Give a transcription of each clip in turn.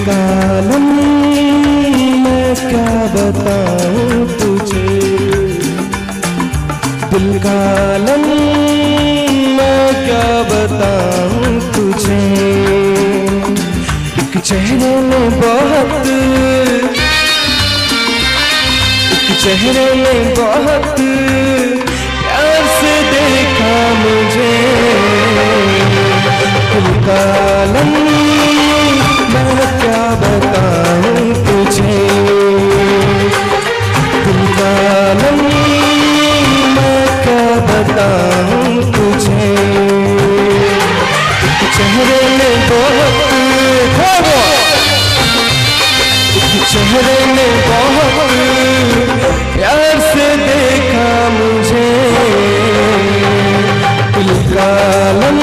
का आलम मैं क्या बताऊं तुझे, दिल का आलम मैं क्या बताऊं तुझे। एक चेहरे में बहुत, एक चेहरे में बहुत प्यार से देखा मुझे। दिल का आलम मैं क्या बताऊं तुझे, दिल का आलम मैं क्या बताऊं तुझे। एक चेहरे में बहुत, एक चेहरे में बहुत प्यार से देखा मुझे। दिल का आलम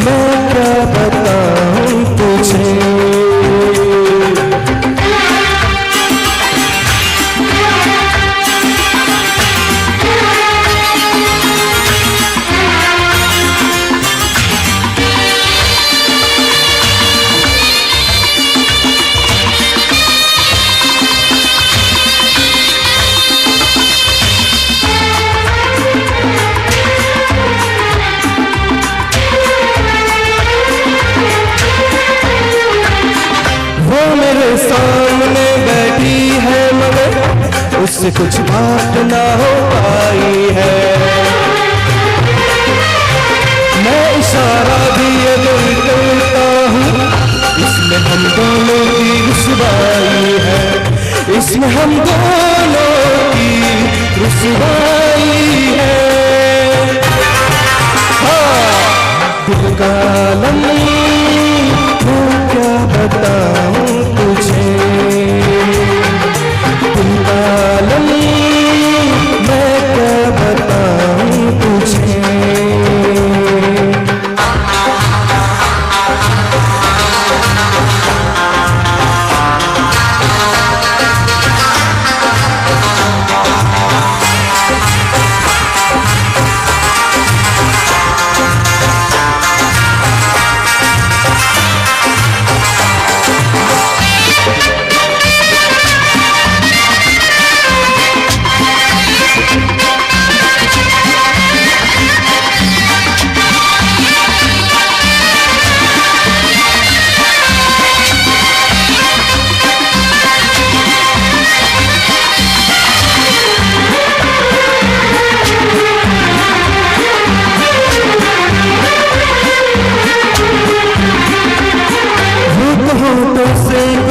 मैं क्या बताऊं तुझे। सामने बैठी है मगर उससे कुछ बात ना हो पाई है। मैं इशारा भी अगर करता हूँ इसमें हम दोनों की रुसवाई है, इसमें हम दोनों की रुसवाई है। हाँ, दिल का आलम मैं क्या बताऊं तुझे, दिल का आलम मैं क्या बताऊं तुझे।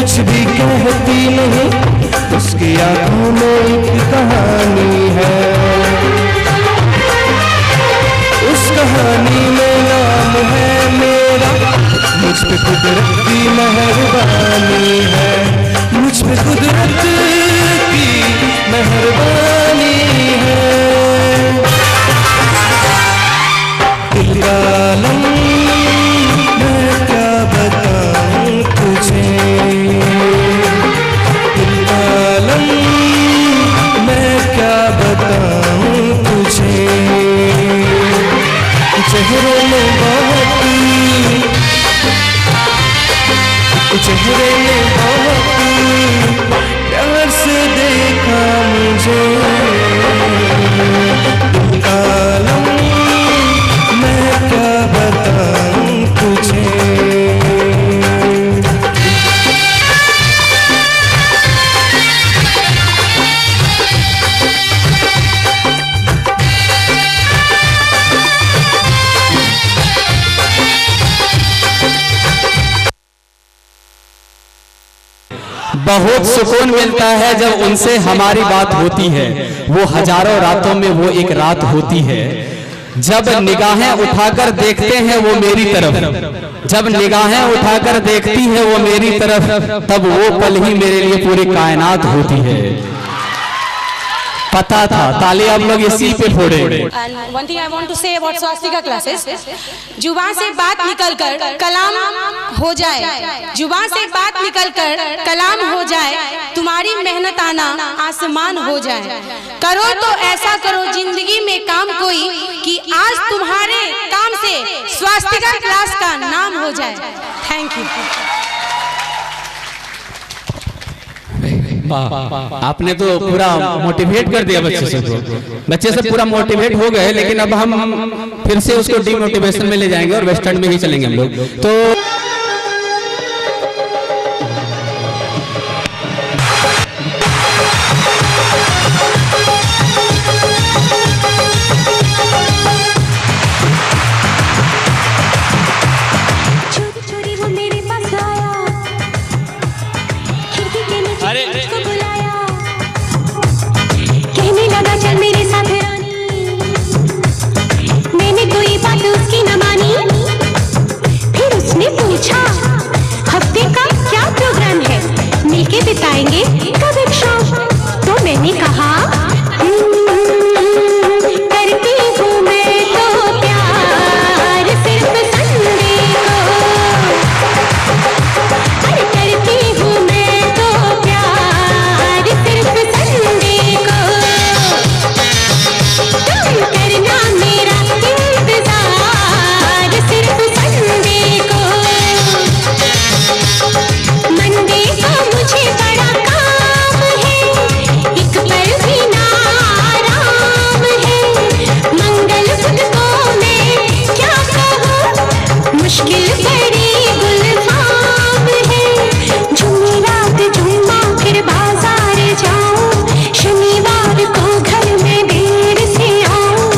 कुछ भी कहती नहीं, उसकी आंखों में एक कहानी है। उस कहानी में नाम है मेरा, मुझ पे कुदरत की मेहरबानी है, मुझ पे कुदरत की मेहरबानी है। दिल का आलम मैं क्या बताऊं तुझे, दिल का आलम मैं क्या बताऊं तुझे। चेहरे में बहुत, चेहरे में बहुत प्यार से देखा मुझे। दिल का आलम मैं क्या बताऊं तुझे। बहुत सुकून मिलता है जब उनसे हमारी बात होती है। वो हजारों रातों में वो एक रात होती है। जब निगाहें उठाकर देखते हैं वो मेरी तरफ, जब निगाहें उठाकर देखती है वो मेरी तरफ, तब वो पल ही मेरे लिए पूरी कायनात होती है। पता था, ताली आप लोग इसी पे फोड़ेंगे। One thing I want to say about swastika classes, जुबान से बात निकलकर कलाम हो जाए, जुबान से बात निकलकर कलाम हो जाए, तुम्हारी मेहनत आना आसमान हो जाए। करो तो ऐसा करो जिंदगी में काम कोई कि आज तुम्हारे काम से स्वास्तिका क्लास का नाम हो जाए। Thank you. आपने तो पूरा मोटिवेट कर दिया बच्चे से को। बच्चे से पूरा मोटिवेट हो गए, लेकिन अब हम फिर से उसको डिमोटिवेशन में ले जाएंगे और वेस्टर्न में ही चलेंगे हम लोग। तो कहने लगा चल मेरे साथ रानी, मैंने कोई बात उसकी न मानी। फिर उसने पूछा हफ्ते का क्या प्रोग्राम है, मिलके बिताएंगे कब एक शाम। तो मैंने कहा करती हूँ मैं तो प्यार सिर्फ संडे को, अरे करती हूँ मैं तो प्यार सिर्फ संडे को। तुम करना मेरा इंतजार सिर्फ संडे को। मंडे को मुझे बड़ा काम है, एक पल भी ना आराम है। मंगल बुध को मैं क्या कहूँ, मुश्किल बड़ी गुलफाम है। जुमेरात जुम्मा फिर बाजार जाऊं, शनिवार को घर में देर से आऊं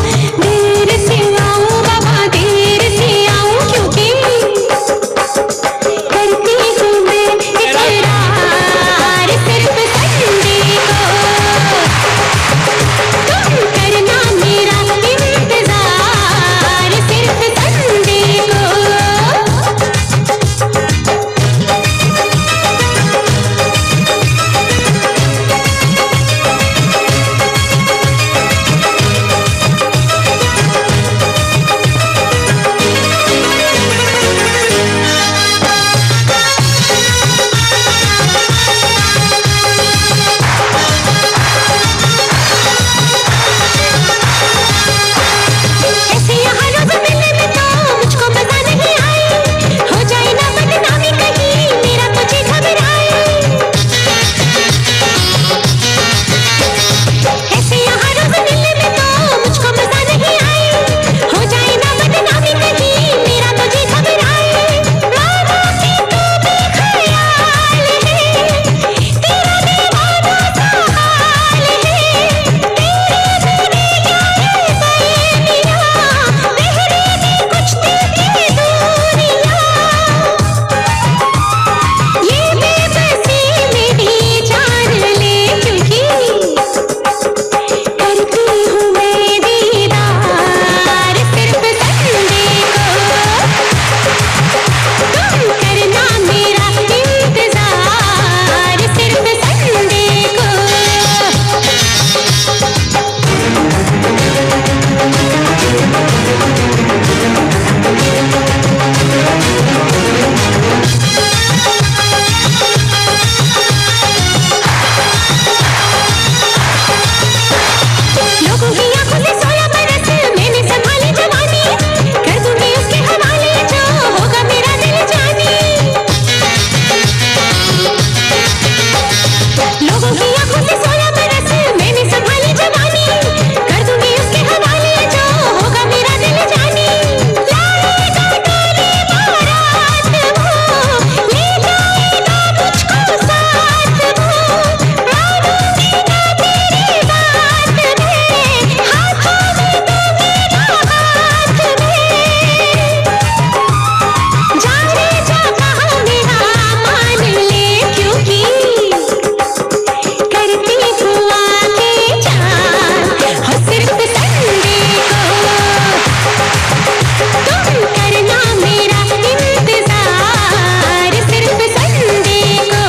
बाबा देर से आऊं। क्योंकि करती हूँ मैं इकरार सिर्फ संडे को। तुम करना मेरा इंतजार सिर्फ संडे को। ऐसे यहाँ रोज मिलने में तो मुझको मजा नहीं आई, हो जाए ना बदनामी कहीं मेरा तुझे खबर आए। ऐसे यहाँ रोज मिलने में तो मुझको मजा नहीं आई, हो जाए ना बदनामी कहीं मेरा तुझे खबर आए। मानो कि तू बेख्याल है, तेरा दीवाना सा हाल है। तेरे बिना जाए सहेलियाँ, बहरे में कुछ दिखे दूरियाँ। ये बेबसी मेरी जान ले, क्योंकि करती हूँ मैं दीदार सिर्फ संडे को। तुम करना मेरा इंतजार सिर्फ संडे को। लोगों की आंखों से सोया बरस मैंने संभाली जवानी, कर दूंगी उसके हवाले जो होगा मेरा दिल जानी। लोगों की आंखों से सोया बरस मैंने संभाली जवानी, कर दूंगी उसके हवाले जो होगा मेरा दिल जानी। लाएगा तेरी बारात वो, ले जाएगा मुझको साथ वो। मानूंगी ना तेरी बात में, हाथों में दूंगी ना हाथ में। जाने जा कहाँ मेरा मान ले, क्योंकि करती हूँ आके जान हो सिर्फ संडे को। तुम करना मेरा इंतजार सिर्फ संडे को।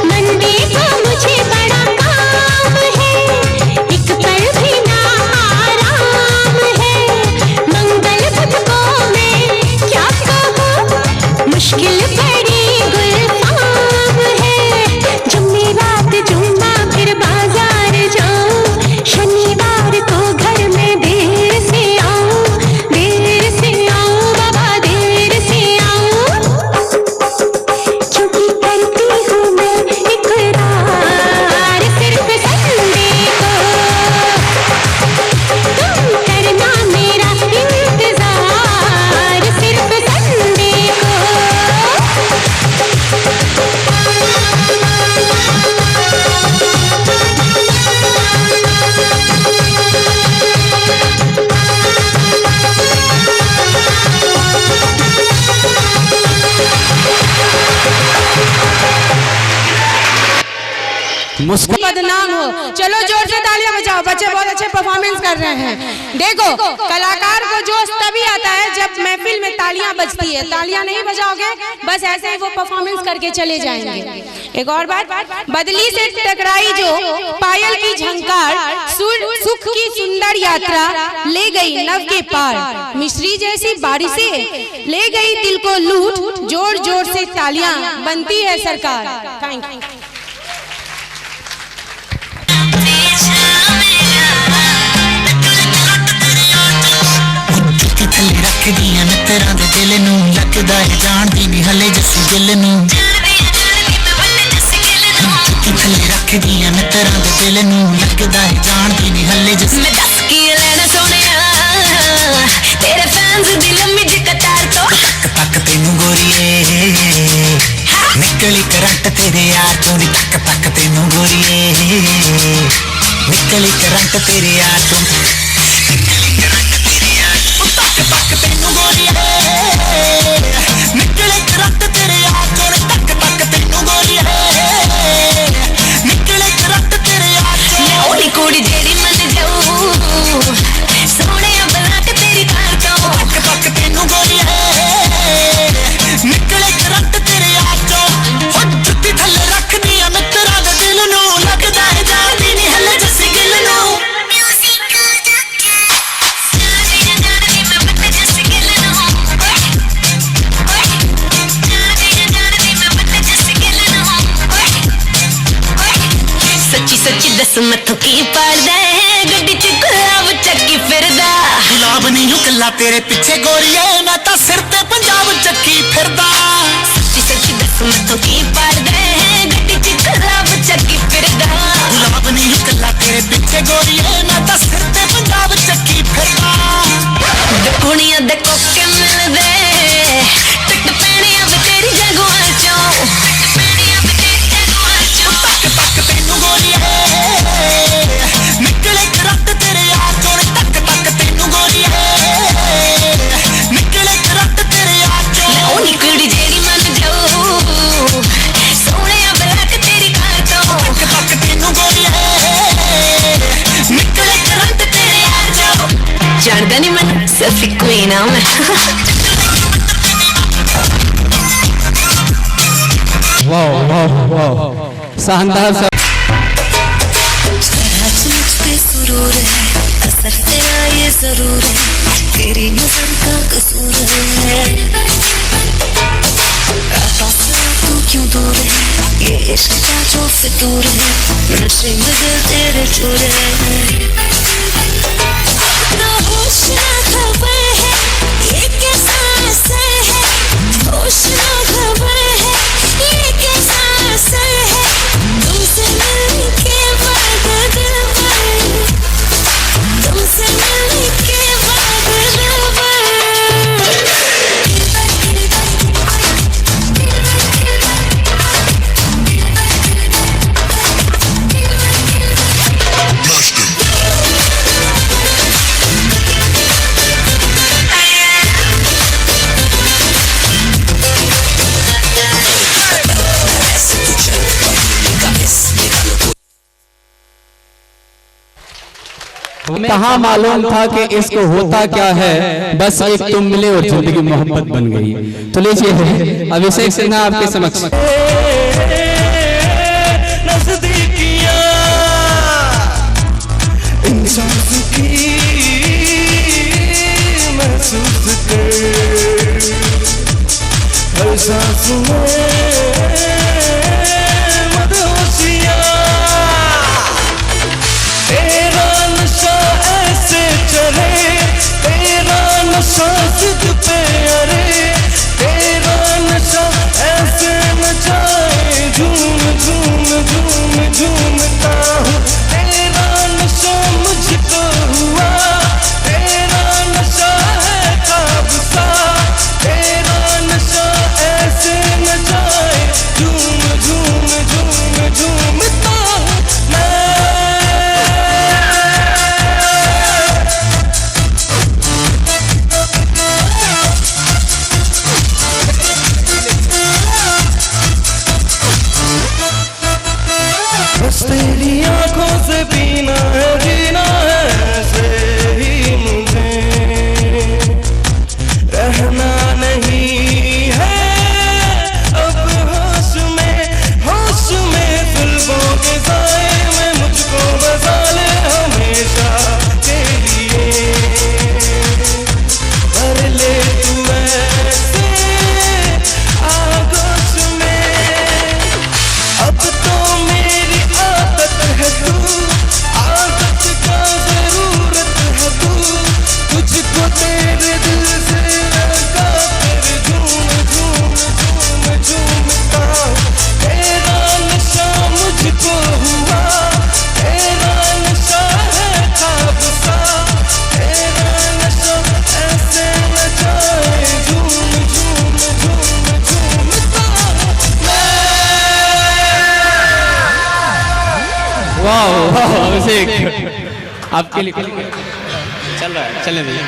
मंडे को मुझे बड़ा काम है, एक पल भी ना आराम है। मंगल बुध को मैं क्या कहूँ, मुश्किल बड़ी गुलफाम है। जुमेरात जुम्मा फिर बाजार जाऊं, शनिवार को घर में देर से आऊं बाबा देर से आऊं। क्योंकि करती हूँ मैं मुस्कुरा बदनाम हो। चलो जोर से तालियां बजाओ, बच्चे बहुत अच्छे परफॉर्मेंस कर रहे हैं। देखो कलाकार को जोश तभी आता है जब महफिल में तालियां बजती है। तालियां नहीं बजाओगे बस ऐसे ही वो परफॉर्मेंस करके चले जाएंगे। एक और बात, बदली से टकराई जो पायल की झंकार, सुख की सुंदर यात्रा ले गई नव के पार। मिश्री जैसी बारिशें ले गई दिल को लूट, जोर जोर से तालियां बनती है सरकार। Thank you. थल्ले रख दिया मित्तरां दे दिल नूं, लगदा है जानदी नहीं हले जस्सी दिल नूं। थल्ले रख दिया मित्तरां दे दिल नूं, लगदा है जानदी नहीं हले जस्सी। मैं दस की लेना सोनिया तेरे फैंस दी लम्मी जी कतार तो तक तक तेनू गोरीए निकली करंट तेरे यार चों दी, तक तक तेनू गोरीए निकली करंट तेरे यार चों, तक तेनू गोरीए निकले करंट तेरे यार चों, तक तक तेनू गोरीए निकले करंट तेरे यार चों। मैं ओली कुड़ी जेड़ी मन जाऊं सोने बना के तेरी तार तो तक तक तेनू गोरीए निकले करंट तेरे यार चों। हो जुत्ती थल्ले रख दिया मित्तरां दे दिल नूं, लगदा है जानदी नहीं हले जस्सी गिल नूं। सच्ची दस मथों की पालदा है गड्डी च गुलाब चक्की फिरदा। गुलाब नहीं हूं कल्ला तेरे पीछे गोरीए, मैं तां सिर ते पंजाब चक्की फिरदा। सच्ची दस मथों की पालदा है गड्डी च गुलाब चक्की फिरदा। गुलाब नहीं हूं कल्ला तेरे पीछे गोरीए, मैं तां सिर ते पंजाब चक्की फिरदा। दुनिया दे कोके मिलदे टक पैणियां वे तेरी जगुआं चों, तक तक तेनू गोरीए निकले करंट तेरे यार चों, तक तक तेनू गोरीए निकले करंट तेरे यार चों। मैं ओली कुड़ी जेड़ी मन जाऊं सोने बना के तेरी कार तो तक तक तेनू गोरीए निकले करंट तेरे यार चों। जानदा नहीं मन सफी क्वीन आ मैं। वाह वाह वाह, शानदार सा। मुझ पे सुरूर है, असर तेरा ये जरूर है, तेरी नजर का कसूर है। तू क्यों दूर है, ये इश्क का जो फितूर है, नशे में दिल तेरे चूर है। ना होश ना खबर है, ये कैसा असर है, होश ना खबर है, ये कैसा असर है, तुमसे मिलने के बाद दिल भर, तुमसे मिलने के बाद दिल भर। कहाँ मालूम था कि इसको होता क्या है, बस एक तुम मिले और जिंदगी मोहब्बत बन गई। तो लीजिए अभिषेक सिन्हा आपके समक्ष। नजदीकियां इंसान की महसूस कर, हर सांस में मदहोशियां, तेरा नशा ऐसे चले, तेरा नशा जिद पे अरे, तेरा नशा ऐसे नचाए, झूम झूम झूम झूमता हूँ, तेरा नशा मुझको हुआ, तेरा नशा है काबू सा, तेरा नशा ऐसे नचाए, वाह वाह अभिषेक आपके लिए चल रहा है, चले भैया।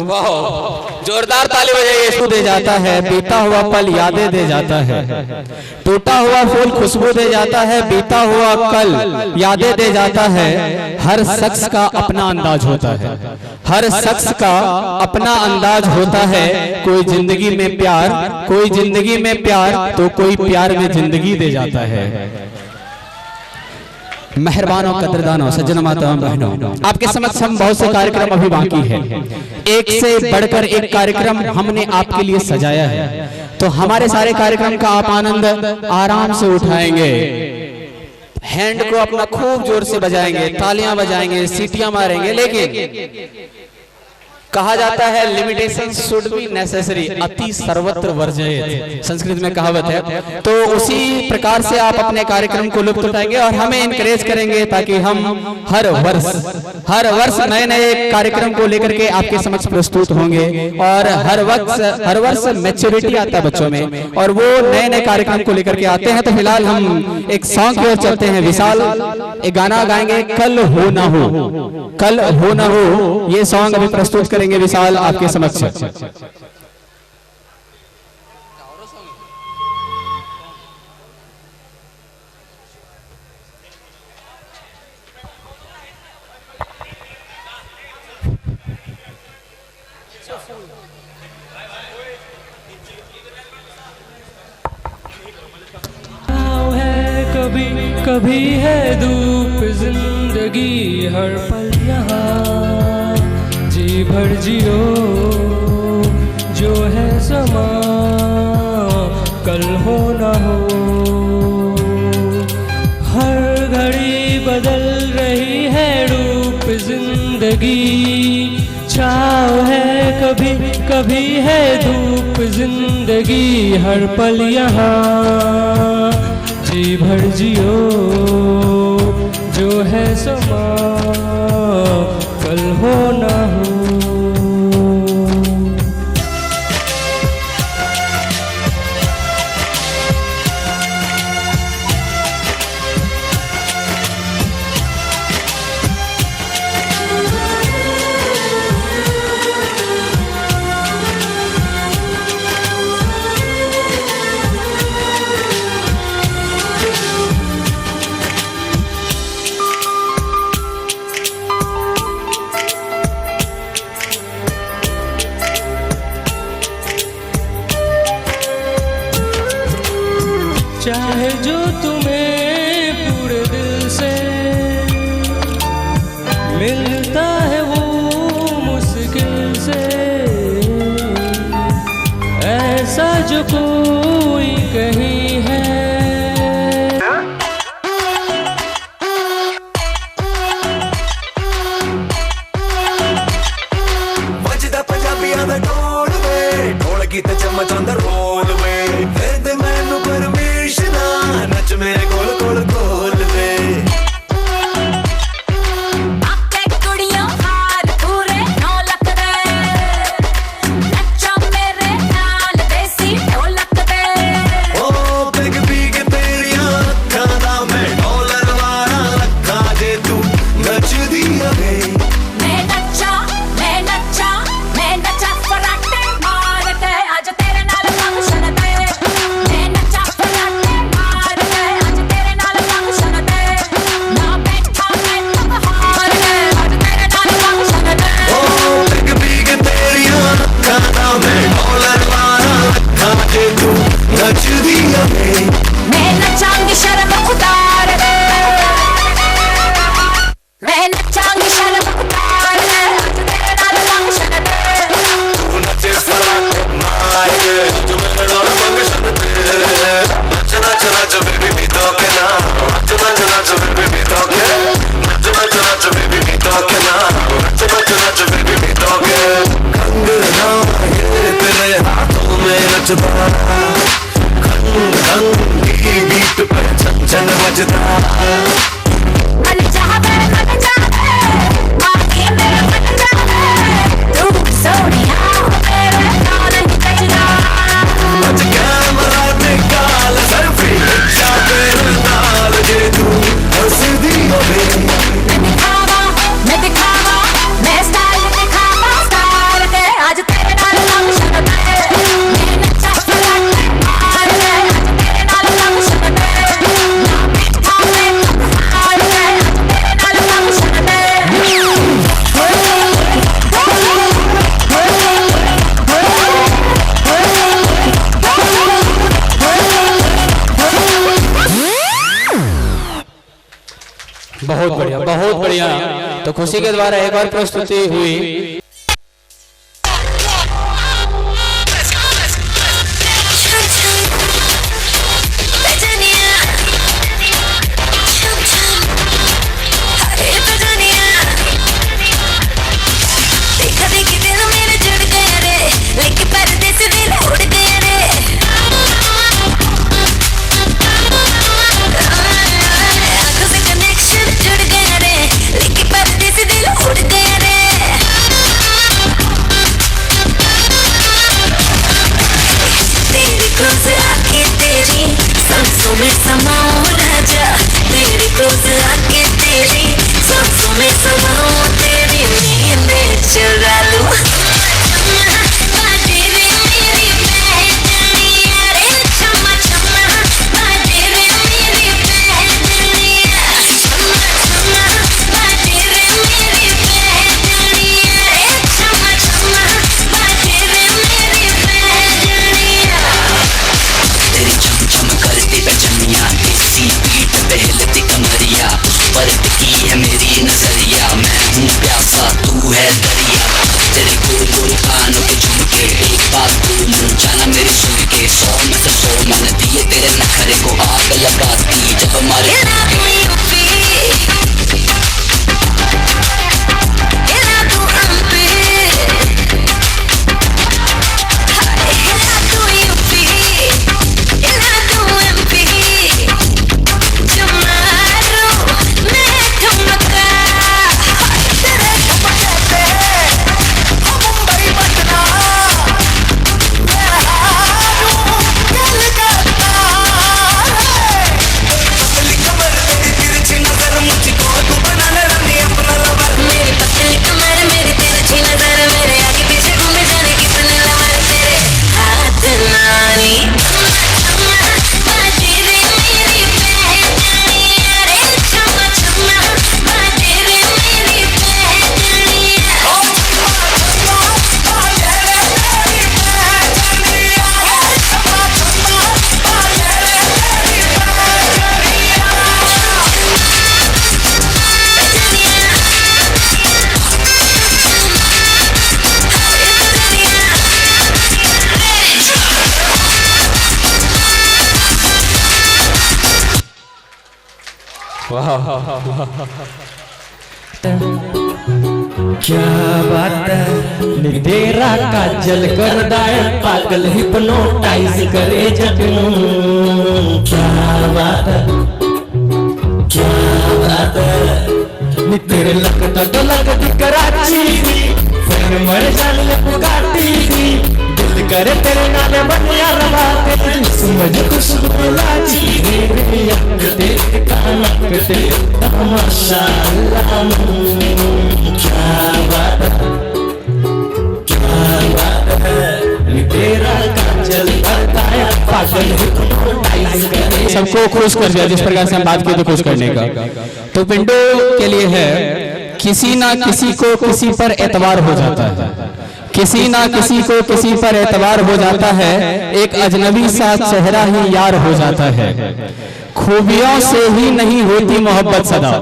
वाह, जोरदार ताली बजाइए। खुशबू दे जाता है, बीता हुआ पल यादें दे जाता है, टूटा हुआ फूल खुशबू दे जाता है, बीता हुआ कल यादें दे जाता है। हर शख्स का अपना अंदाज होता है, हर शख्स का अपना अंदाज होता है। कोई जिंदगी में प्यार, कोई जिंदगी में प्यार तो कोई प्यार में जिंदगी दे जाता है। मेहरबानों, कदरदानों, सज्जन माताओं, बहनों, आपके समक्ष हम बहुत से कार्यक्रम अभी बाकी है। एक से बढ़कर एक कार्यक्रम हमने आपके लिए सजाया है, तो हमारे सारे कार्यक्रम का आप आनंद आराम से उठाएंगे। हैंड को अपना खूब जोर से बजाएंगे, तालियां बजाएंगे, सीटियां मारेंगे। लेकिन कहा जाता है लिमिटेशन शुड बी नेसेसरी, अति सर्वत्र वर्जयेत, संस्कृत में कहावत है। तो उसी प्रकार से आप अपने कार्यक्रम को लुत्फ उठाएंगे और हमें इनकरेज करेंगे ताकि हम हर वर्ष नए नए कार्यक्रम को लेकर के आपके समक्ष प्रस्तुत होंगे। और हर वर्ष मैच्योरिटी आता है बच्चों में और वो नए नए कार्यक्रम को लेकर के आते हैं। तो फिलहाल हम एक सॉन्ग की ओर चलते हैं। विशाल एक गाना गाएंगे, कल हो ना हो, कल हो ना हो, ये सॉन्ग अभी प्रस्तुत करेंगे विशाल आपके समक्ष। कभी कभी है धूप जिंदगी हर पल यहाँ जी भर जियो जो है समा कल हो ना हो। हर घड़ी बदल रही है रूप जिंदगी छाव है कभी कभी है धूप जिंदगी हर पल यहाँ जी भर जियो जो है समा कल हो ना हो। चाहे जो तुम्हें पूरे दिल से मिलता है वो मुश्किल से ऐसा जो कोई कहीं है। ਵੱਜਦਾ ਪੰਜਾਬੀਆਂ ਦਾ ਢੋਲ ਵੇ ਢੋਲ ਗੀਤ ਚਮਚਾਉਂਦਾ ਰੋਲ ਵੇ ਫਿਰ ਤੇ ਮੈਨੂੰ ਪਰਮਿਸ਼ਨਾ ਨੱਚ ਮੇਰੇ ਕੋਲ ਕੋਲ ਕੋਲ ਵੇ। आपके कुड़ियों हार पूरे 9 ਲੱਖ ਦੇ ਨੱਚੋ ਮੇਰੇ ਨਾਲ ਦੇਸੀ ਢੋਲਕ ਦੇ। ਓ ਬਿਗ ਬਿਗ ਤੇਰੀਆਂ ਅੱਖਾਂ ਦਾ ਮੈਂ ਡਾਲਰ ਵਾਲਾ ਰੱਖਾਂ ਜੇ ਤੂੰ ਨੱਚਦੀ ਆਵੇ। मैं नच्चा फराटे मार के आज तेरे नाल फंक्शन ते। मैं नच्चा फराटे मार के आज तेरे नाल फंक्शन ते। ना बैठा मैं तब हार के आज तेरे नाल फंक्शन ते। ਓ ਬਿਗ ਬਿਗ ਤੇਰੀਆਂ ਅੱਖਾਂ ਦਾ ਮੈਂ ਡਾਲਰ ਵਾਲਾ ਰੱਖਾਂ ਜੇ ਤੂੰ ਨੱਚਦੀ ਆਵੇ। मैं नचांगी शर्म उतार के। मैं नचांगी शर्म उतार के आज तेरे नाल फंक्शन ते। ਤੂੰ ਨੱਚੇ ਫਰਾਟੇ ਮਾਰ ਕੇ ਤੂੰ ਮੇਰੇ ਨਾਲ ਫੰਕਸ਼ਨ ਤੇ ਨੱਚ ਨੱਚ ਨੱਚ ਬੇਬੀ ਵੀ ਤੋ ਕੇ ਨਾ ਨੱਚ ਨੱਚ ਨੱਚ ਬੇਬੀ ਵੀ ਤੋ ਕੇ ਨੱਚ ਨੱਚ ਨੱਚ ਬੇਬੀ ਵੀ ਤੋ ਕੇ ਨਾ नच नच नच बेबी भी तो के कंगना ये तेरे हाथों में नचता खंग खंग की बीट पे छन छन बजता। मन चाहे मन चाहे आके मेरा मन चाहे तू सोनिया मेरे नाल ही बजना। आज कैमरा निकाल सेल्फी खिंचा तेरे नाल जे तू हंसदी होवे। मैं दिखावा मैं स्टाइल दिखावा स्टाइल के आज तेरे नाल फंक्शन ते। मैं नच्चा फराटे मार के आज तेरे नाल फंक्शन ते। ना बैठा मैं तब हार के आज तेरे नाल फंक्शन ते। बहुत बढ़िया, बहुत बढ़िया। तो खुशी के द्वारा एक बार प्रस्तुति हुई। कनेक्शन जुड़ गया रे लेकिन परदेसी दिल उड़ गया रे। आग लगाती जब हमारे क्या बात है तेरा काजल कर दाए पागल हिप्नोटाइज करे जगनू क्या बात है तेरे लगता तो लगती कराची फिर मर जाने पुगाटी दिल करे तेरे नाले बनिया रवा तेरी समझ खुशबू लाची रे यकते कानकते माशाअल्लाह क्या बात है तेरा काजल करता है पागल हिप्नोटाइज करे। सबको खुश कर दिया जिस प्रकार से हम बात किए तो खुश करने का। तो पिंटू के लिए है किसी ना किसी को किसी पर एतबार हो जाता है, किसी ना किसी को किसी पर एतबार हो जाता है, एक अजनबी सा चेहरा ही यार हो जाता है। खूबियों से ही नहीं होती मोहब्बत सदा,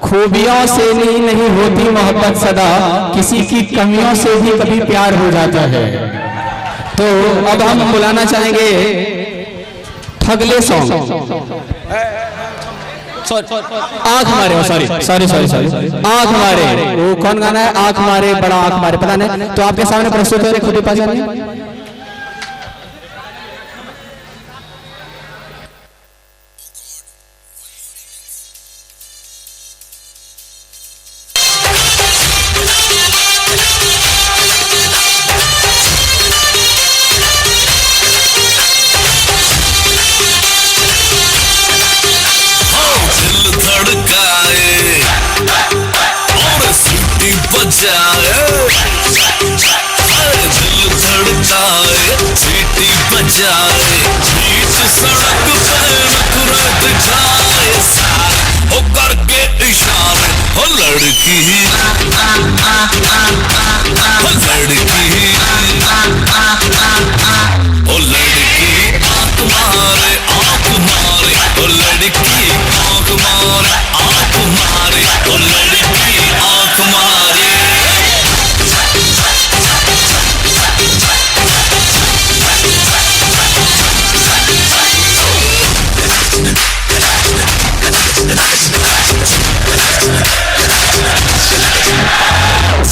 खूबियों से ही नहीं होती मोहब्बत सदा, किसी की कमियों से भी कभी प्यार हो जाता है। तो अब हम बुलाना चाहेंगे ठगले सॉन्ग आंख मारे, सॉरी आंख मारे, वो कौन गाना है? आंख मारे बड़ा आंख मारे, पता नहीं। तो आपके सामने प्रस्तुत है खुद ही पहचानिए। सीटी बजाए बीच सड़क पे नखरा दिखाए सारे हो करके इशारे हो लड़की हो लड़की हो लड़की आंख मारे हो लड़की आंख मारे हो लड़की आंख मारे।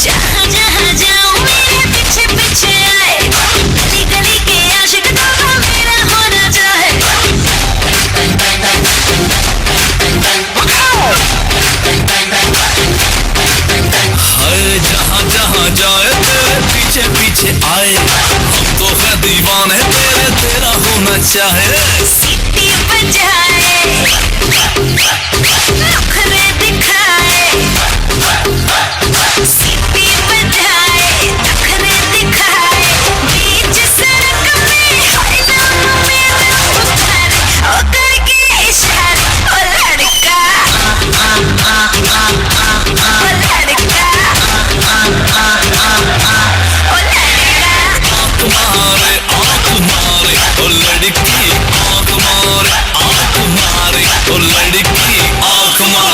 जहाँ जहाँ जाऊँ मेरे पीछे पीछे आए, गली गली के आशिक तो मेरा होना चाहे। हाय जहाँ जहाँ जाए तेरे पीछे पीछे आए, हम तो है दीवाने तेरे तेरा होना चाहे। सीटी बजाए नखरे दिखाए, सीटी बजाए नखरे दिखाए, बीच सड़क में हर नाम मेरा पुकारे, ओ करके इशारे ओ लड़का ओ लड़का ओ लड़का। आंख मारे ओ लड़की आंख मारे ओ लड़की आंख मारे।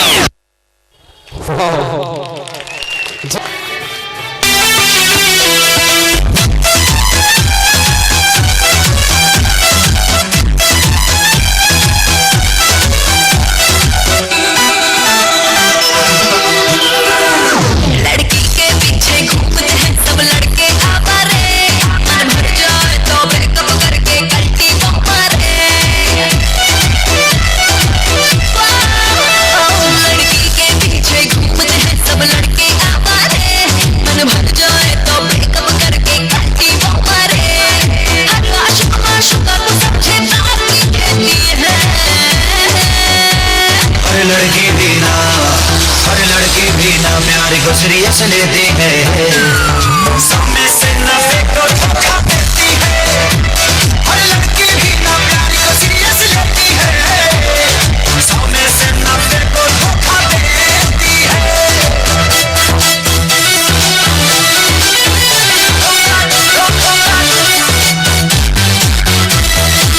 ना प्यार को सीरियस लेती है, सामने से नफे को धोखा देती है, हर लड़की भी ना प्यार को सीरियस लेती है, सामने से नफे को धोखा देती है।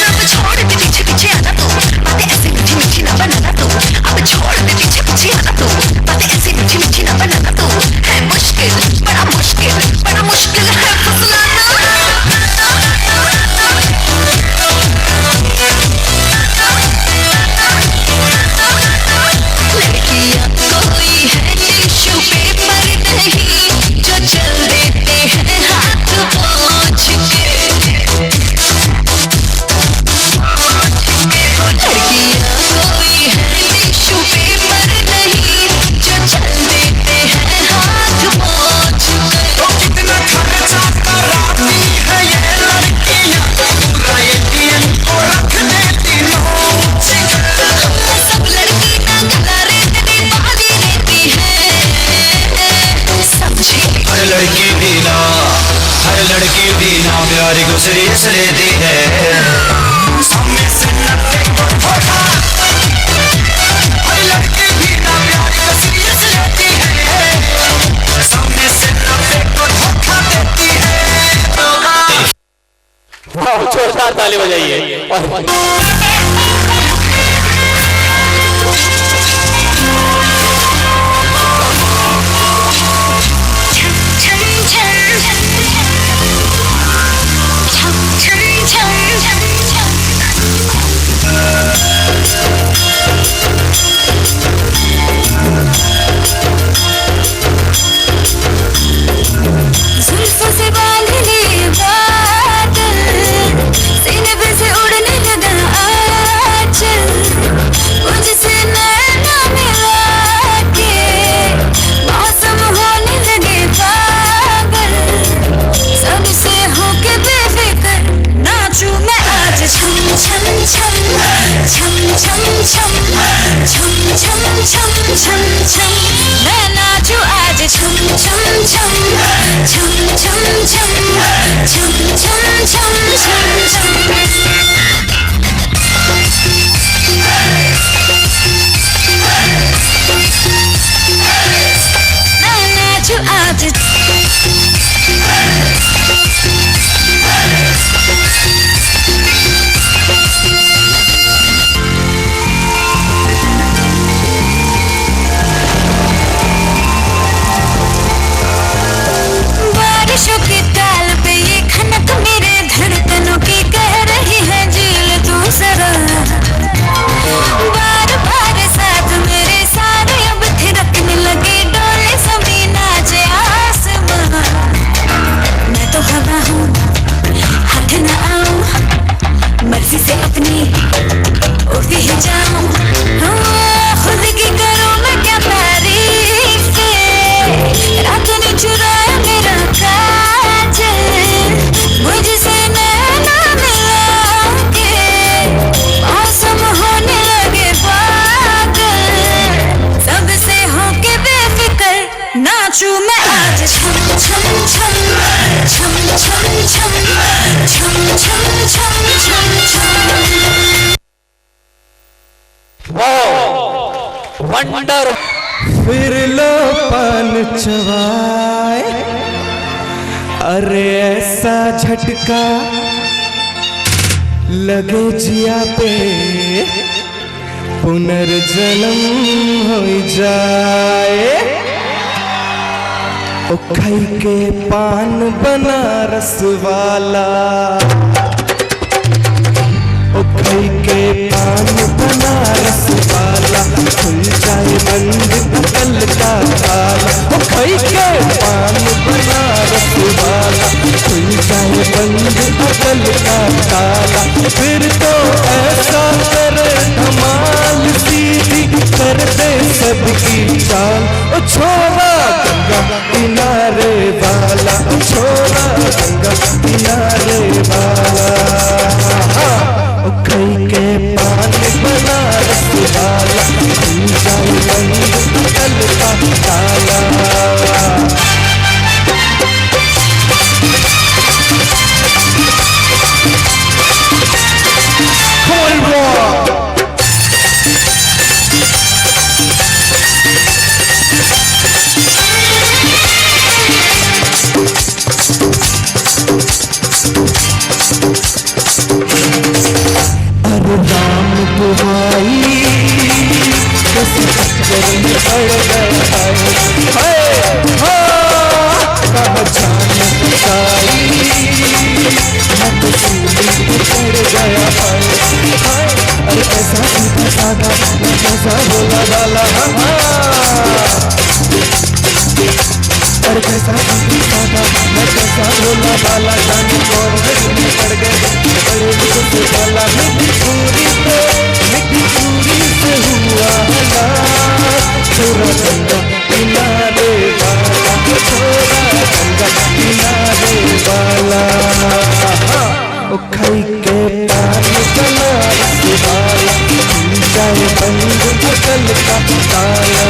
अब छोड़ दे पीछे पीछे आना तू, बातें ऐसी मीठी मीठी ना बनाना तू, अब छोड़ दे पीछे पीछे आना तू, बातें ऐसी मीठी मीठी ना बनाना तू, है मुश्किल बड़ा मुश्किल है फसलाना। लड़कियां कोई है टिश्यू पेपर नहीं, जो चल देते हैं हाथ पोंछ के, लड़कियां कोई है टिश्यू पेपर नहीं, जो चल देते हैं हाथ पोंछ के। तो कितना खर्चा कराती है ये लड़कियां, पूरा ATM को रख देती नोच के। सब लड़की ना गला रेतनी वाली रहती है, समझी? हर लड़की भी ना प्यार को सीरियस लेती है, सामने से नफे को धोखा, हर लड़की भी ना प्यार को सीरियस लेती है, सामने से नफे को धोखा देती है। वाह, जोरदार ताली बजाइए। जुल्फों से बांध ले बादल, सीने पे से उड़ने लगा आंचल, मुझसे नैना मिला के मौसम होने लगे पागल, सबसे होके बेफिक्र नाचूं मैं आज छम छम छम छम छम छम छम छम छम छम छम, मैं नाचूं आज छम छम छम छम छम छम छम छम छम छम मैं नाचूं आज। बारिशों की ताल पे ये खनक मेरे धड़कनों की कह रही है झील तू जरा, बार बार साथ मेरे सारे अब थिरकने लगे, डोले ज़मीन नाचे आसमां, मैं तो हवा हूँ हाथ न आऊं, मर्जी से अपनी उड़ती ही जाऊं, खुद की करूं मैं क्या तारीफ, रात ने चुराया मेरा काजल, मुझसे नैना मिला के मौसम होने लगे पागल, सबसे होके बेफिक्र नाचूं मैं आज छम छम छम छम छम छम छम छम छम छम छम। वंडर फिर लो पान चबाए, अरे ऐसा झटका लगे जिया पे, पुनर्जन्म हो जाए, ओ खाई के पान बनारस वाला, ओ खाई के पान बनारस वाला, खुल जाए बंद अकल का ताला, ओ खाई के पान बनारस वाला, खुल जाए बंद अकल का ताला, फिर तो ऐसा करे धमाल सीधी कर दे सबकी चाल, ओ छोरा गंगा किनारे वाला, ओ छोरा गंगा किनारे वाला, ओ खाई के पान बनारस वाला, खुल जाए बंद अकल का ताला। राम तुम्हारी किसी चक्कर में पड़ गया है कब जाने तुम्हारी मैं तो सूली पे चढ़ गया है अरे ऐसा सीधा साधा मैं कैसा बोला डाला अरे कैसा सीधा साधा मैं कैसा बोला डाला जाने कौन में पड़ गए बड़े मुझसे डाला मिट्टी चूरी से हुआ छोरा गंगा किनारे वाला छोरा गंगा किनारे वाला ओ खाई के पानी बनारस वाला जाए बंद अकल का ताला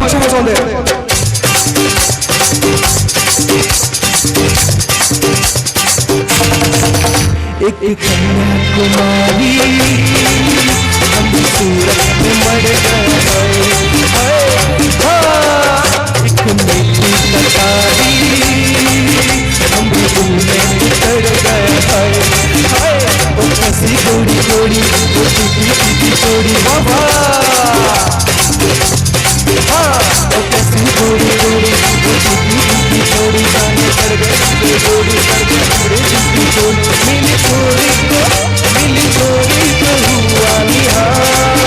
put your hands on there. एक कन्याकुमारी हम सूरत में मर गए एक मीठी कटारी हम दिल में उतर गए ओ कैसी गोरी गोरी ओ टूटी टूटी गोरी बाबा ओ कैसी गोरी गोरी ओ टूटी टूटी गोरी जाने पड़ गए गोरी पड़ गए हमरे टूटी गोरी मिली गोरी को हुआ निहार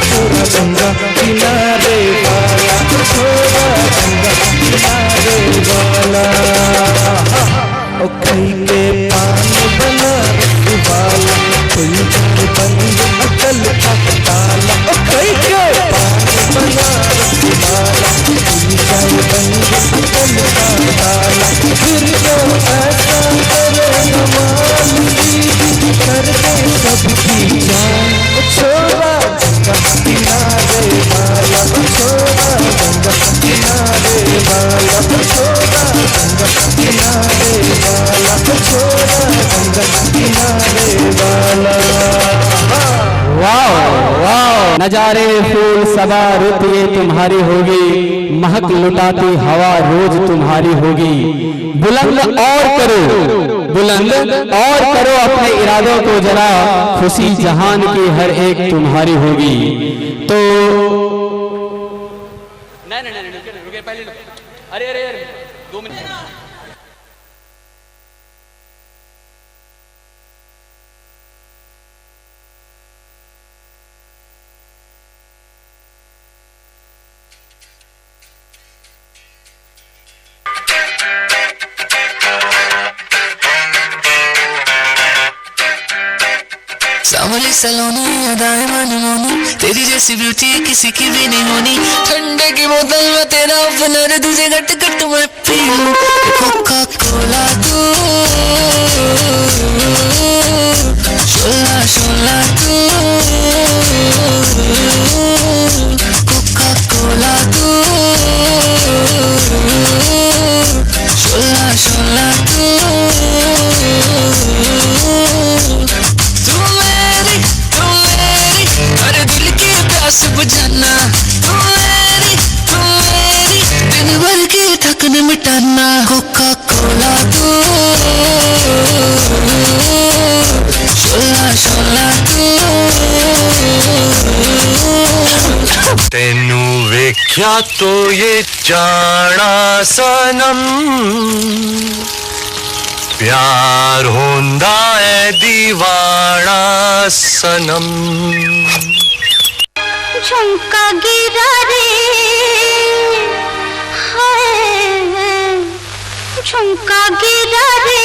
छोरा गंगा किनारे वाला छोरा गंगा किनारे वाला ओ खाई के पान बनारस वाला कोई बंद अकल का ताला ओ खाई के पान बनारस वाला कोई बंद अकल का ताला फिर जो ऐसा करे कमाल सीधी कर दे सबकी जान ओ छोरा गंगा किनारे वाला ओ छोरा गंगा किनारे वाला ओ छोरा गंगा किनारे वाला ओ छोरा गंगा किनारे वाला नजारे फूल सबा रुत ये तुम्हारी होगी महक लुटाती हवा रोज तुम्हारी होगी बुलंद और करो अपने इरादों को जरा खुशी जहान की हर एक तुम्हारी होगी तो नहीं पहले अरे 2 मिनट सामने सलोनी अदाएं मनमोनी तेरी जैसी ब्यूटी किसी की भी नहीं होनी ठंडे की बोतल में तेरा ओपनर तुझे घट घट मैं पी लूं कोका कोला तू शोला शोला तू कोका कोला तू शोला शोला तू अरे दिल की प्यास बुझाना तू मेरी दिन भर की थकन मिटाना कोका कोला तू शोला शोला तू तेनू वेख्या तो ये जाना सनम प्यार होंदा है दीवाना सनम झुमका गिरा रे हाय झुमका गिरा रे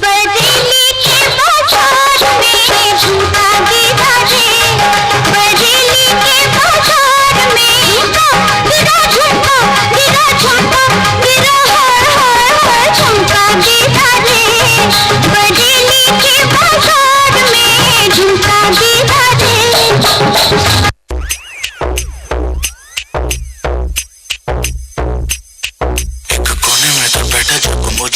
बरेली के बाजार में झुमका गिरा रे बरेली के बाजार में गिरा झुमका गिरा हाय झुमका गिरा रे बरेली के बाजार में झुमका गिरा रे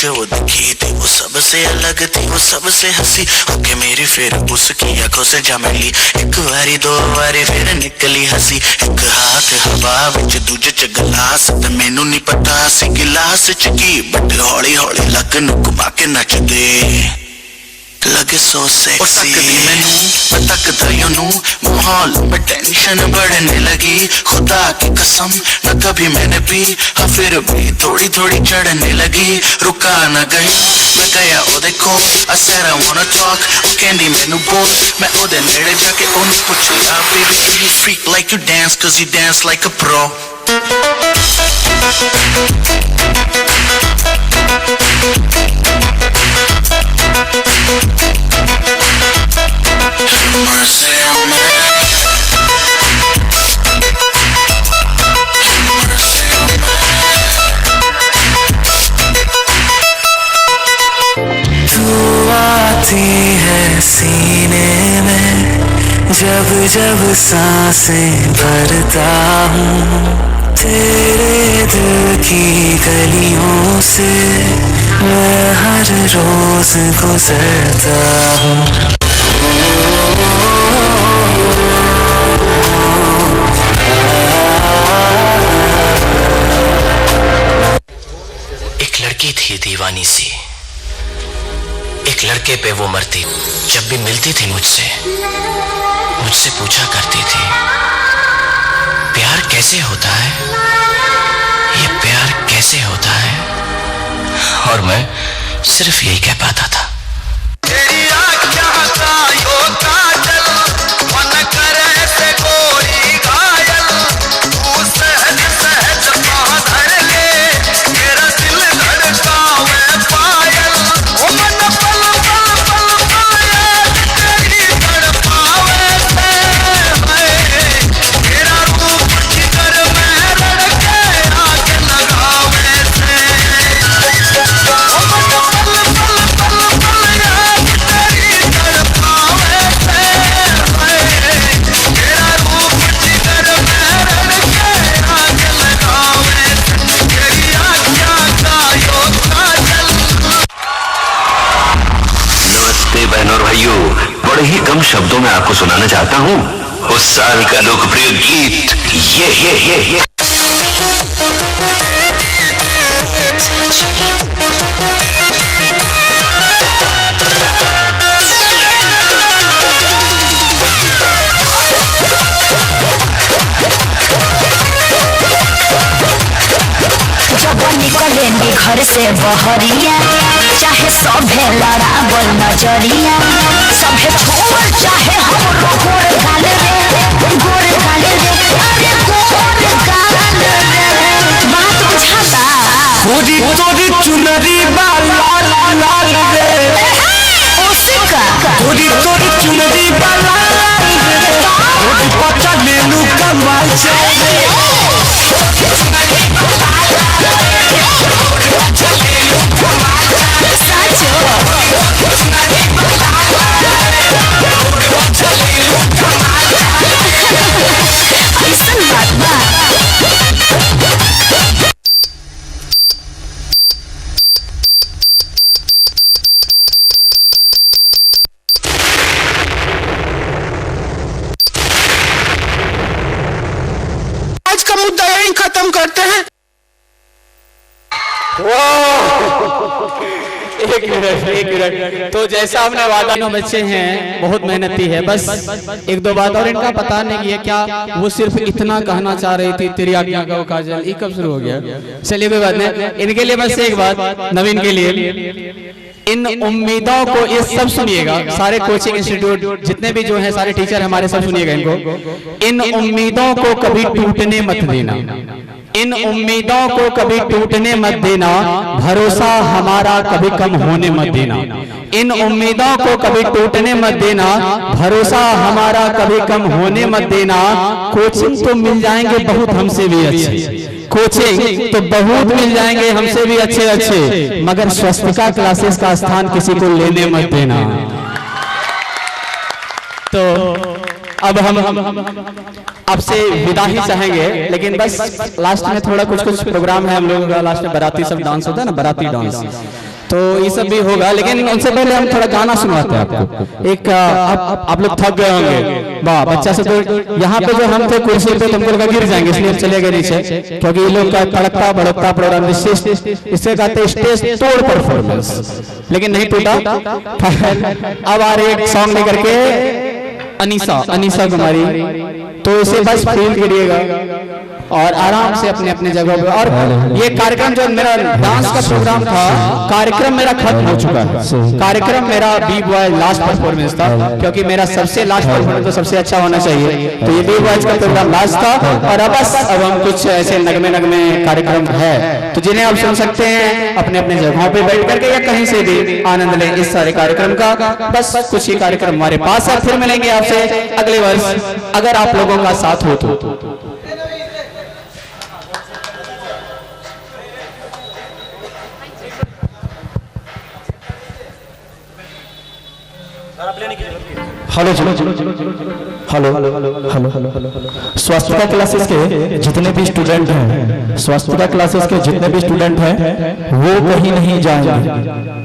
जो वो दिखी थी वो सबसे अलग थी, वो सबसे हंसी होके मेरी, फिर उसकी आंखों से जा मिली। एक बारी दो बारी फिर निकली हंसी, एक हाथ हवा विच दूजे च गिलास, ते मैनू नहीं पता सी गिलास च की, बट हौली हौली लक नू घुमा के नचदे लगे सो सेक्सी। मैं तकदा यूं माहौल में टेंशन बढ़ने लगी, खुदा की कसम न कभी मैंने पी, हाँ फिर भी थोड़ी थोड़ी चढ़ने लगी। रुका न गई मैं गया ओदे कोल, I said I wanna talk, कहंदी मैनू बोल। मैं ओदे नेड़े जाके ओनू पुछया, baby do you freak like you dance, cause you dance like a pro। Mercy on me, mercy on me। तू आती है सीने में, जब जब सांसें भरता हूँ, तेरे दिल की गलियों से मैं हर रोज गुजरता हूँ। एक लड़की थी दीवानी सी, एक लड़के पे वो मरती, जब भी मिलती थी मुझसे पूछा करती थी, प्यार कैसे होता है, ये प्यार कैसे होता है, और मैं सिर्फ यही कह पाता था, तेरी आँखों का यो काजल, मन करे से गोरी घायल, तू सहज सहज पाँव धर ले, मेरा दिल धड़कावे पायल, ओ मन पल पल पल पाए, तेरी तड़पावे से है, तेरा रूप जिगर में रड़के आग लगावे से, ओ मन पल पल पल पाए, तेरी तड़पावे से है, तेरा रूप जिगर में रड़के आग लगावे से, तेरी आँखों का यो काजल। नमस्ते बहनों और भाइयों, बड़े ही कम शब्दों में आपको सुनाना चाहता हूँ उस साल का लोकप्रिय गीत ये। जब निकलेंगे घर से बहरिया, चाहे सभे लड़ावल नजरिया, सभे छोड़ चाहे हम गोर गाल रे, गोर गाल रे, अरे गोर गाल रे, बात बुझाता। तोरी तोरी चुनरी बा लाल लाल रे, ओसिका तोरी तोरी चुनरी बा लाल रे, तोरी पता लेलू कमाल से। आज का मुद्दा यहीं खत्म करते हैं। एक मिनट। तो जैसा हमने वादा, दोनों बच्चे हैं बहुत मेहनती है, बस एक दो बात और इनका पता नहीं है क्या, वो सिर्फ इतना कहना चाह रही थी, तेरी आज्ञा का काजल, ये कब शुरू हो गया। चलिए कोई बात नहीं, इनके लिए बस एक बात, नवीन के लिए, इन उम्मीदों को ये सब सुनिएगा, सारे कोचिंग इंस्टीट्यूट जितने भी जो है सारे टीचर हमारे, सब सुनिएगा इनको। इन उम्मीदों को कभी टूटने मत देना, इन उम्मीदों को कभी टूटने मत देना, भरोसा हमारा कभी कम होने मत देना, इन उम्मीदों को कभी टूटने मत देना, भरोसा हमारा कभी कम होने मत देना। कोचिंग तो मिल जाएंगे बहुत हमसे भी अच्छे, कोचिंग तो बहुत मिल जाएंगे हमसे भी अच्छे, मगर स्वस्तिका क्लासेस का स्थान किसी को लेने मत देना। तो अब हम आपसे विदा ही चाहेंगे, लेकिन बस लास्ट में थोड़ा कुछ प्रोग्राम है हम लोगों का, लास्ट में बाराती सब डांस होता है ना, बाराती डांस, तो ये सब भी होगा, लेकिन उनसे पहले हम थोड़ा गाना सुनवाते हैं आपको। एक आप लोग थक गए होंगे, वाह बच्चा से तो यहाँ पे जो हम थे कुर्सी पे तुमको लगा गिर जाएंगे, इसलिए हम चले गए नीचे, क्योंकि ये लोग का तड़कता भड़कता प्रोग्राम इससे कहते स्टेज तोड़ परफॉर्मेंस, लेकिन नहीं टूटा। अब आ रही एक सॉन्ग लेकर के अनीसा कुमारी, तो इसे बस फील करिएगा और आराम से अपने अपने जगह पे। और ये कार्यक्रम जो मेरा डांस का प्रोग्राम था, कार्यक्रम मेरा खत्म हो चुका है। कार्यक्रम मेरा बी बॉय लास्ट परफॉर्मेंस था, क्योंकि मेरा सबसे लास्ट परफॉर्मेंस तो सबसे अच्छा होना चाहिए, तो ये बी बॉयज का प्रोग्राम लास्ट था। और अब हम कुछ ऐसे नगमे कार्यक्रम है तो जिन्हें आप सुन सकते हैं अपने अपने जगहों पे बैठ करके या कहीं से भी आनंद लें इस सारे कार्यक्रम का। बस कुछ ही कार्यक्रम हमारे पास है, फिर मिलेंगे आपसे अगले वर्ष, अगर आप लोगों का साथ हो तो। हेलो स्वास्थ्य क्लासेस के जितने भी स्टूडेंट हैं, स्वास्थ्य क्लासेस के जितने भी स्टूडेंट हैं वो कहीं नहीं जाएंगे।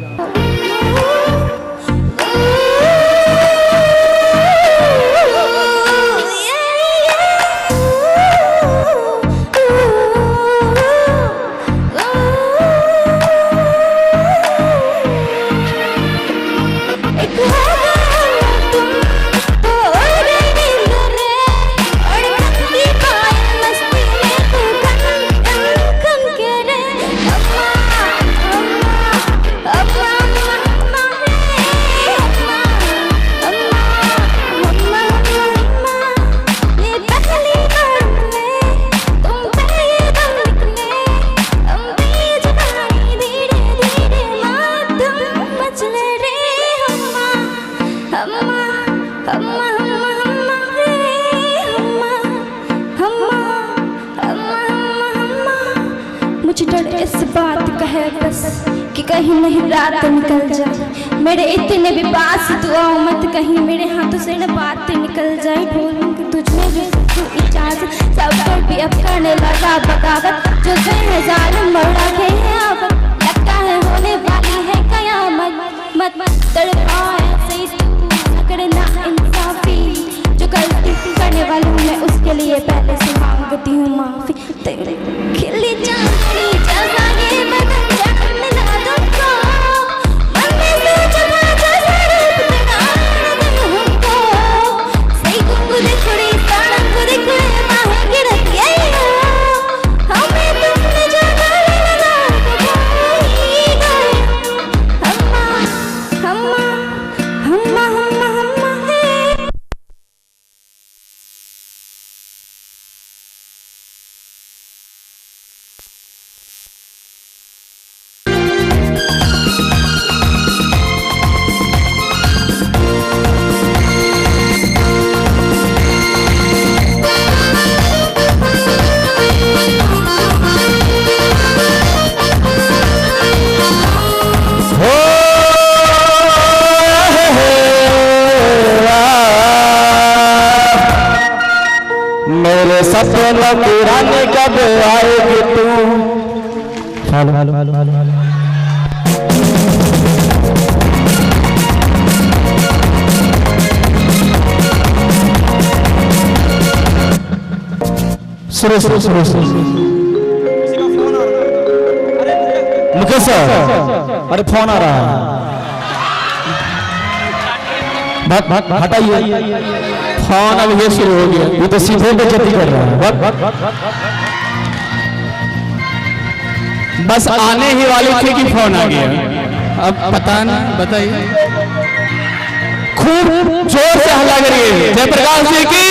इस बात का है बस कि कहीं नहीं रात निकल जाए, मेरे इतने भी पास दुआओं मत कहीं मेरे हाथों से न बात निकल जाए। बोलूंगी तुझमें भी तू इजाजत, सब पर भी अब करने लगा बगावत, जो है जालिम मौला के आफत, लगता है होने वाली है कयामत। मत तड़पाए ऐसे तू करना इंसाफी, जो गलती करने वाली हूँ मैं उसके लिए पहले से मांगती हूँ माफी। तेरे खिली चांदनी जैसा ये बदन जानने ना तुमको, मन में सोच जैसा रूप तेरा दिल हमको, सही गुंगु दिखड़ी सारंग दिखड़े माहे गिरती है हमें तुमने जगा लगा तो गए हम्मा हम्मा हम्मा हम्मा हम्मा है। मेरे सपनों पुराने कब आएगी तू। मुकेश सर, अरे फोन आ रहा है, हटाइए फोन। अब ये शुरू हो गया, ये तो सीधे बेइज्जती कर रहा है। बस आने ही वाली थी कि फोन आ गया। अब पता ना, बताइए। खूब जोर से हल्ला करिए, जयप्रकाश जी की।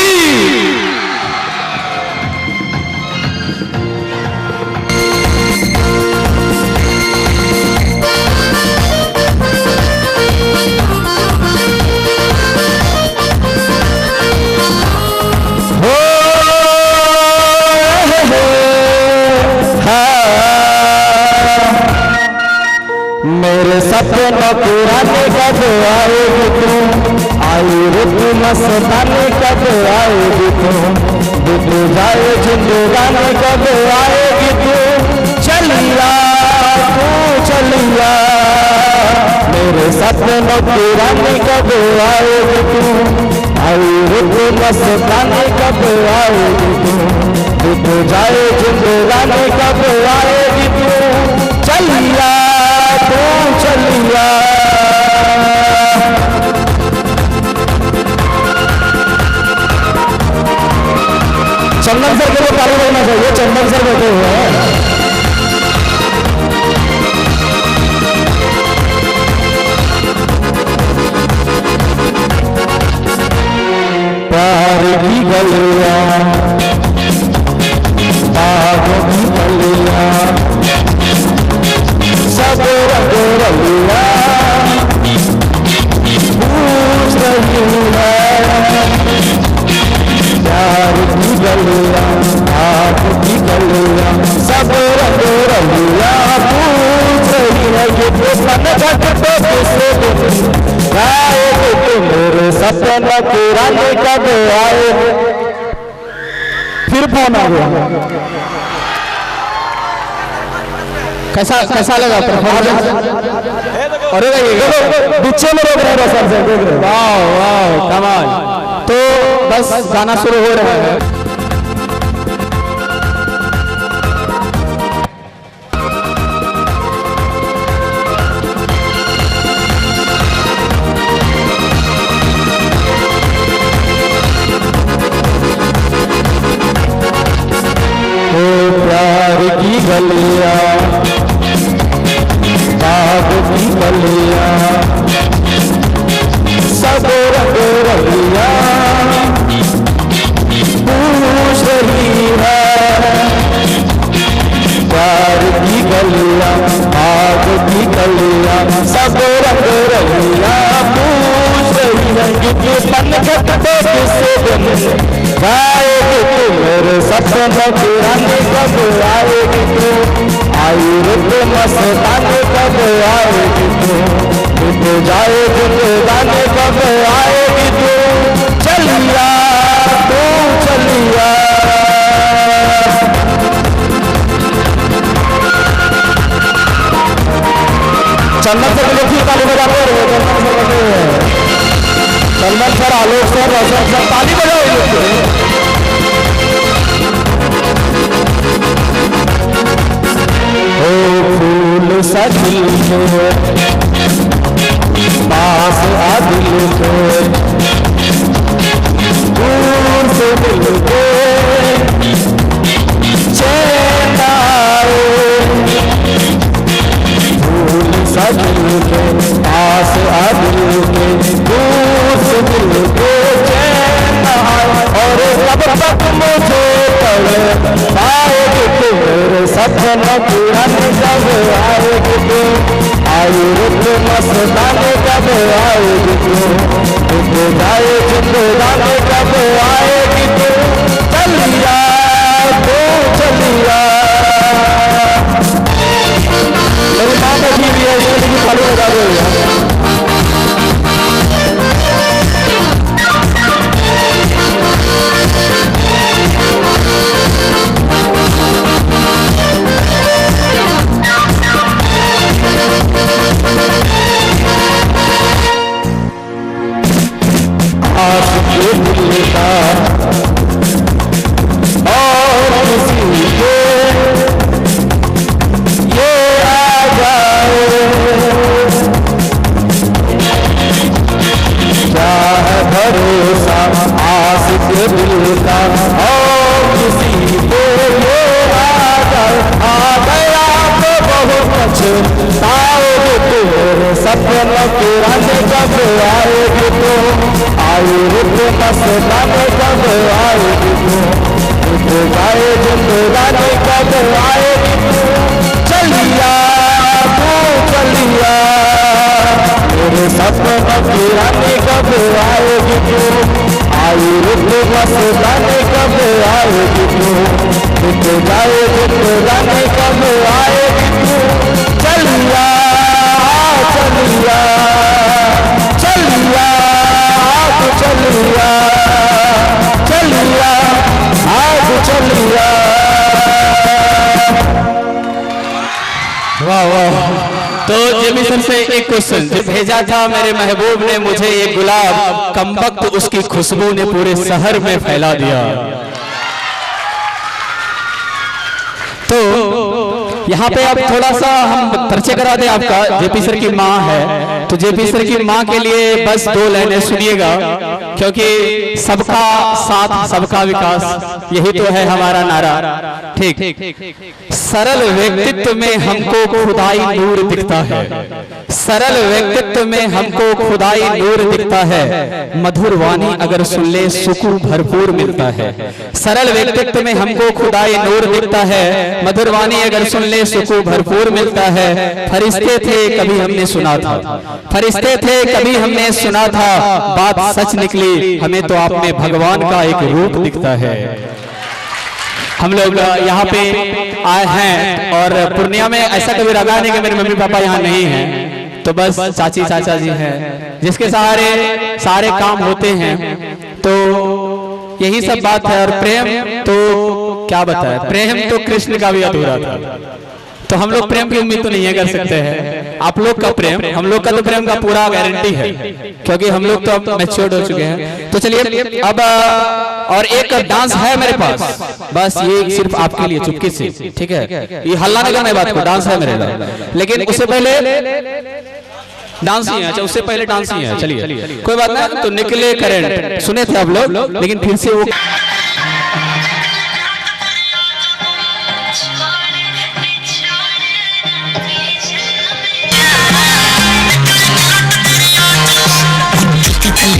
मेरे सपनों पुराने कब आएगी तू, आई रुत मस्ताने कब आएगी तू, बिक जाए जिंदगानी कब आएगी तू, चलिया तू चलिया। नौकरानी कब आएगी तू, आई रुत मस्तानी कब आएगी तू, तो जाए जिंदगानी कब आएगी तू, चलिया तू चलिया। चंदन सर के लिए ताली बजना चाहिए, चंदन सर बैठे हुए हैं। प्यार की गलियां बाग की गलियां सब रंग रलिया पूछ रही है, प्यार की गलियां बाग की गलियां सब रंग रलिया पूछ रही है, ये मन घट तो किसे मेरे सपना पुराने कब आए। फिर फोन आ गया। कैसा कैसा लगा परफॉर्मेंस? अरे पीछे में रोक रहे सर से, देख रहे। वाह वाह कमाल। तो बस गाना शुरू हो रहा है। प्यार की गलियां बाग की गलियां सब रंग रलियां पूछ रही है, प्यार की गलियां बाग की गलियां सब रंग रलियां पूछ रही है, कि मन घटते किसे दिन गाएगी तू, मेरे सपना पुराने कब आएगी तू, आई रुत मस्तानी कब आएगी तू, जाए जिंदगानी कब आएगी तू, चलिया तू चलिया। चंदन सर के लिए ताली बजाते हैं, चंदन सर, आलोक सर, रोशन सर, ताली बजाओ। ओ फूल सा दिल के पास आ दिल के दूर से दिल के चैन आए, फूल सा दिल के पास आ दिल के दूर से दिल के चैन आए, और कब तक मुझे तड़प पाएगी तू, मेरे सपना पुराने कब आएगी तू, आई रुत मस्तानी कब आएगी तू, जाए जिंदगानी कब आएगी तू, चलिया तू चलिया। मेरी माँ बैठी हुई है, इसके लिए ताली बजा रही है। और किसी के ये आ जाए, क्या है भरोसा आस के दिल का, और किसी को ये आ जाए, आ गया तो बहुत पछताओगे तू, मेरे सपना पुराने कब आएगी तू, आई रुत मस्तानी कब आएगी तू, जाए जिंदगानी कब आएगी तू, चलिया तू चलिया। मेरे सपना पुराने कब आएगी तू, आई रुत मस्तानी कब आएगी तू, जाए जिंदगानी कब आएगी तू, चलिया चलिया चलिया चलिया चलिया आज चलिया। वाह वाह। तो जेबी सर से एक क्वेश्चन जो भेजा था मेरे महबूब ने मुझे ये गुलाब, कमबख्त उसकी खुशबू ने पूरे शहर में फैला दिया। तो यहाँ पे अब थोड़ा सा हम परिचय करा दें आपका। जेपी सर की माँ है, तो जेपी सर की माँ के लिए बस 2 लाइनें सुनिएगा, क्योंकि सबका साथ सबका विकास यही तो है हमारा नारा। ठीक। सरल व्यक्तित्व में हमको खुदाई नूर दिखता है, सरल व्यक्तित्व में हमको खुदाई नूर दिखता है, मधुर वाणी अगर सुन ले सुकून भरपूर मिलता है। सरल व्यक्तित्व में हमको खुदाई नूर दिखता है, मधुर वाणी अगर सुन ले सुकून भरपूर मिलता है। फरिश्ते थे कभी हमने सुना था, फरिश्ते थे कभी हमने सुना था, बात सच निकली, हमें तो आप में भगवान का एक रूप दिखता है। हम लोग यहाँ पे आए हैं और पूर्णिया में ऐसा कभी लगा नहीं कि मेरे मम्मी पापा यहाँ नहीं हैं, तो बस चाची चाचा जी हैं जिसके सहारे सारे काम होते हैं। तो यही सब बात है। और प्रेम तो क्या बताए, प्रेम तो कृष्ण का भी अधूरा था, तो हम लोग प्रेम की उम्मीद तो नहीं कर सकते हैं। आप लोग का प्रेम, हम लोग का तो प्रेम का पूरा गारंटी है, क्योंकि हम लोग तो अब मैच्योर्ड हो चुके हैं। तो चलिए अब और एक डांस है मेरे पास, बस ये सिर्फ आपके लिए चुपके से, ठीक है? ये हल्ला नहीं करना है बात को, डांस है मेरे लिए। लेकिन उससे पहले डांस ही है। अच्छा, उससे पहले डांस ही है। चलिए कोई बात नहीं। तो निकले करंट सुने थे आप लोग, लेकिन फिर से वो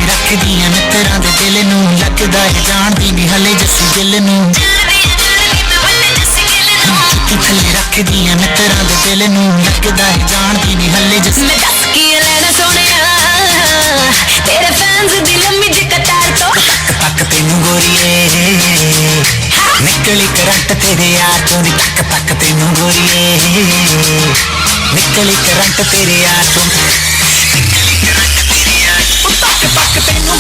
रख दिया मित्रा दे दिल नू, लगदा है जानदी नहीं हले जसी दिल नू। थल्ले रख दिया मित्रा दे दिल नू, लगदा है जानदी नहीं हले जसी। मैं दस की लेना सोनिया तेरे फैंस दी लम्बी जी कतार तो तक तेनू गोरीए, निकली करंट तेरे यार तो नी तक तेनू गोरीए, निकली करंट तेरे यार तो तक तेनू